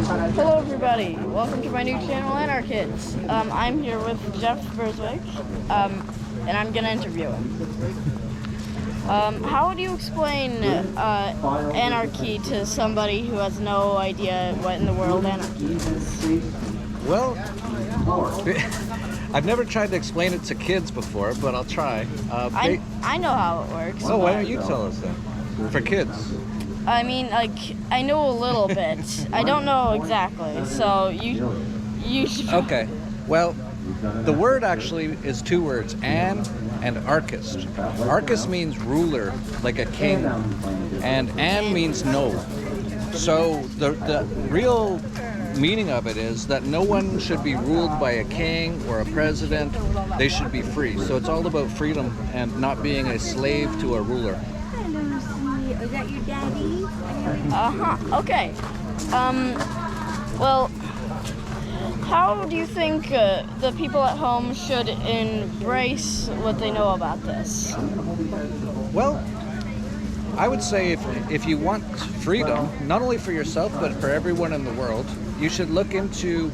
Hello everybody, welcome to my new channel, Anarkyds. I'm here with Jeff Berwick, and I'm gonna interview him. How would you explain anarchy to somebody who has no idea what in the world anarchy is? Well, I've never tried to explain it to kids before, but I'll try. I know how it works. Oh, why don't you tell us then? For kids. I mean, like, I know a little bit. I don't know exactly, so you should... Okay, well, the word actually is two words, an and archist. Archist means ruler, like a king, and an means no. So the real meaning of it is that no one should be ruled by a king or a president. They should be free. So it's all about freedom and not being a slave to a ruler. Is that your daddy? Okay. Well, how do you think the people at home should embrace what they know about this? Well, I would say if you want freedom, not only for yourself, but for everyone in the world, you should look into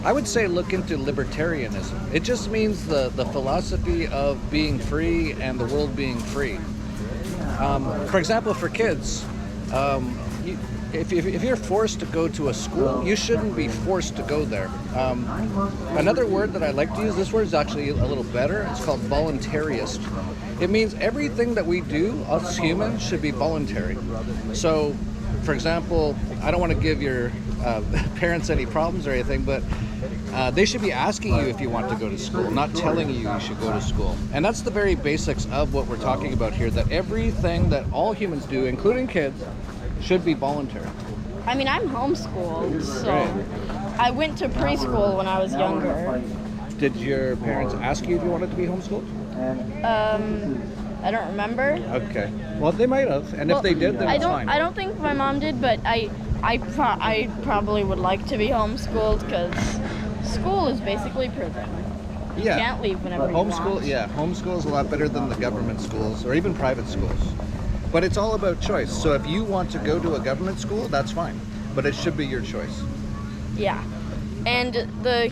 libertarianism. It just means the philosophy of being free and the world being free. For example, for kids, if you're forced to go to a school, you shouldn't be forced to go there. Another word that I like to use, this word is actually a little better, it's called voluntarist. It means everything that we do, us humans, should be voluntary. So, for example, I don't want to give your parents any problems or anything, but they should be asking you if you want to go to school, not telling you you should go to school. And that's the very basics of what we're talking about here, that everything that all humans do, including kids, should be voluntary. I mean, I'm homeschooled, so Right. I went to preschool when I was younger. Did your parents ask you if you wanted to be homeschooled? I don't remember. Okay. Well, they might have, and if they did, then it's fine. I don't think my mom did, but I probably would like to be homeschooled because school is basically prison. You can't leave whenever you want. Homeschool is a lot better than the government schools or even private schools. But it's all about choice. So if you want to go to a government school, that's fine. But it should be your choice. Yeah. And the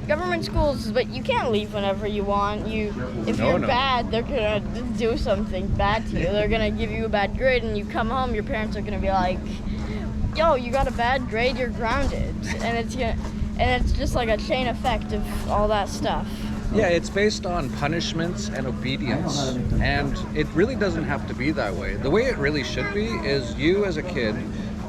government schools, but you can't leave whenever you want. If you're bad, they're gonna do something bad to you. They're gonna give you a bad grade, and you come home, your parents are gonna be like, "Yo, you got a bad grade, you're grounded," and it's just like a chain effect of all that stuff. Yeah, it's based on punishments and obedience, and it really doesn't have to be that way. The way it really should be is you as a kid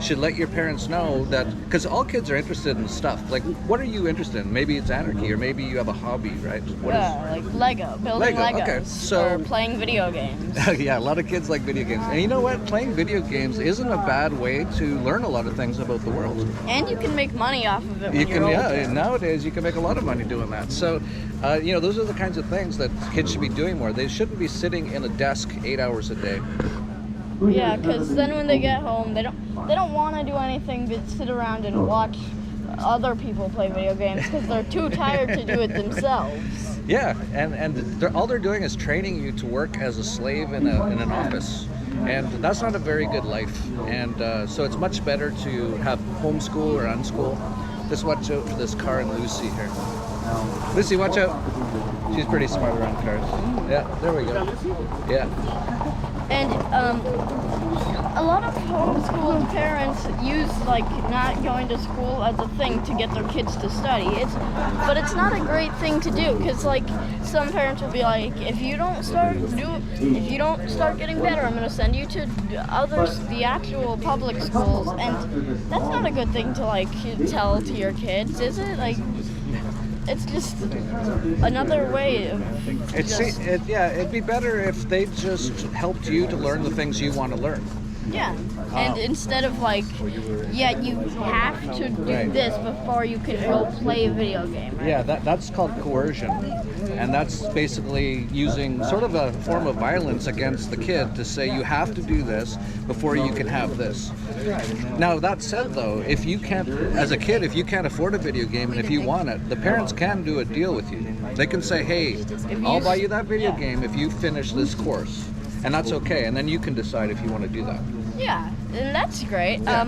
should let your parents know that, because all kids are interested in stuff. Like, what are you interested in? Maybe it's anarchy, or maybe you have a hobby, right? Like Lego, building Legos, okay. So, or playing video games. Yeah, a lot of kids like video games. And you know what? Playing video games isn't a bad way to learn a lot of things about the world. And you can make money off of it when you're older. Nowadays you can make a lot of money doing that. So, those are the kinds of things that kids should be doing more. They shouldn't be sitting in a desk 8 hours a day. Yeah, because then when they get home, they don't want to do anything but sit around and watch other people play video games because they're too tired to do it themselves. Yeah, and all they're doing is training you to work as a slave in an office, and that's not a very good life. And so it's much better to have homeschool or unschool. Just watch out for this car and Lucy here. Lucy, watch out. She's pretty smart around cars. Yeah, there we go. Yeah. And a lot of homeschooled parents use like not going to school as a thing to get their kids to study. But it's not a great thing to do because like some parents will be like, if you don't start getting better, I'm gonna send you to the actual public schools, and that's not a good thing to like tell to your kids, is it? Like, it's just another way of it'd be better if they just helped you to learn the things you want to learn. Yeah, and instead of like, you have to do this before you can go play a video game, right? Yeah, that's called coercion. And that's basically using sort of a form of violence against the kid to say you have to do this before you can have this. Now, that said, though, if you can't, as a kid, if you can't afford a video game and if you want it, the parents can do a deal with you. They can say, hey, I'll buy you that video game if you finish this course. And that's okay. And then you can decide if you want to do that. Yeah, and that's great. Yeah.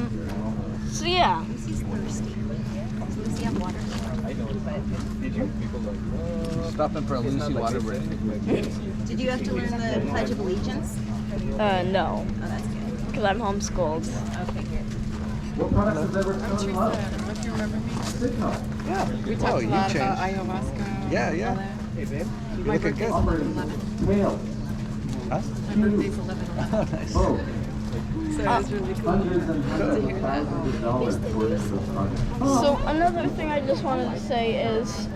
So yeah, thirsty. Does Lucy have water? Stopping for a Lucy water break. Did you have to learn the Pledge of Allegiance? No, Oh, that's good. because I'm homeschooled. Okay, good. Yeah. We talked a you lot changed. about ayahuasca. Yeah, all yeah. that. Hey, babe. You My looking birthday's good. 11/11. Huh? My birthday's 11/11. Oh, nice. So it was really cool to hear that. So another thing I just wanted to say is,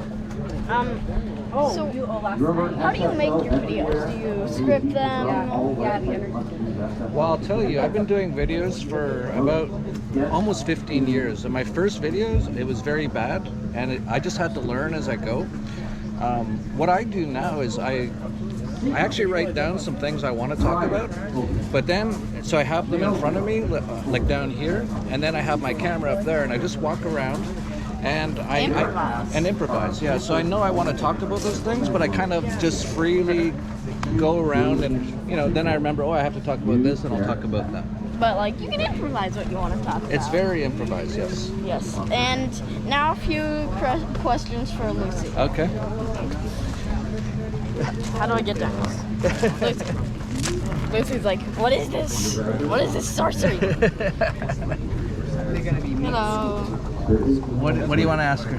so how do you make your videos? Do you script them? Yeah, the Anarchy. Well, I'll tell you, I've been doing videos for about almost 15 years. And my first videos, it was very bad, and I just had to learn as I go. What I do now is I actually write down some things I want to talk about, but then, so I have them in front of me, like down here, and then I have my camera up there, and I just walk around, and I improvise. Yeah, so I know I want to talk about those things, but I kind of just freely go around, and then I remember, oh, I have to talk about this, and I'll talk about that. But like you can improvise what you want to talk about. It's very improvised, yes. Yes. And now a few questions for Lucy. Okay. How do I get down? Lucy. Lucy's like, what is this? What is this sorcery? Hello. What do you want to ask her?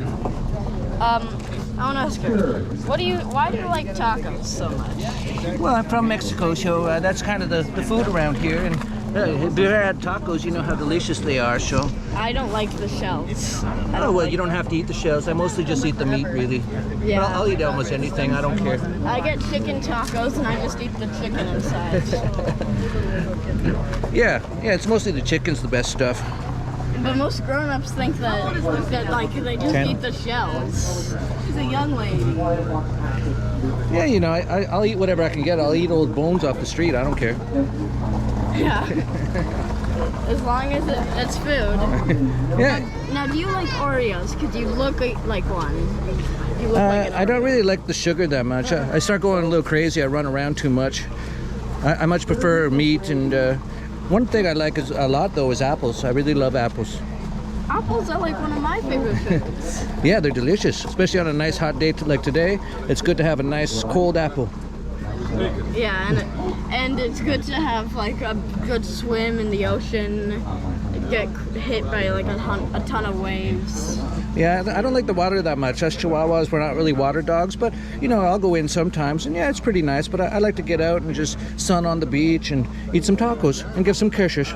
I want to ask her, why do you like tacos so much? Well, I'm from Mexico, so that's kind of the food around here. And if you ever had tacos, you know how delicious they are. So, I don't like the shells. you don't have to eat the shells. I mostly just eat the meat, really. Yeah. But I'll eat almost anything. I don't care. I get chicken tacos and I just eat the chicken inside. Yeah, it's mostly the chicken's the best stuff. But most grown-ups think that like they just eat the shells. She's a young lady. Yeah, I'll eat whatever I can get. I'll eat old bones off the street. I don't care. Yeah. As long as it's food. Yeah. Now, do you like Oreos? Because you look like one. You look like an I don't Oreo. really like the sugar that much. I start going a little crazy. I run around too much. I much prefer meat, and one thing I like a lot though is apples. I really love apples. Apples are like one of my favorite foods. Yeah, they're delicious, especially on a nice hot day like today. It's good to have a nice cold apple. Yeah, and it's good to have like a good swim in the ocean, get hit by like a ton of waves. Yeah, I don't like the water that much. Us Chihuahuas, we're not really water dogs, but I'll go in sometimes, and yeah, it's pretty nice. But I like to get out and just sun on the beach and eat some tacos and give some kisses.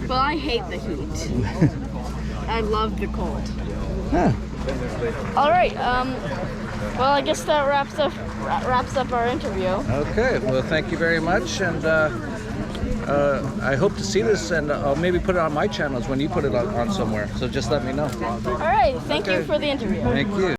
Well, I hate the heat. I love the cold. Huh. All right. Well, I guess that wraps up our interview. Okay, well, thank you very much, and I hope to see this, and I'll maybe put it on my channels when you put it on somewhere, so just let me know. All right. Thank you for the interview. Thank you.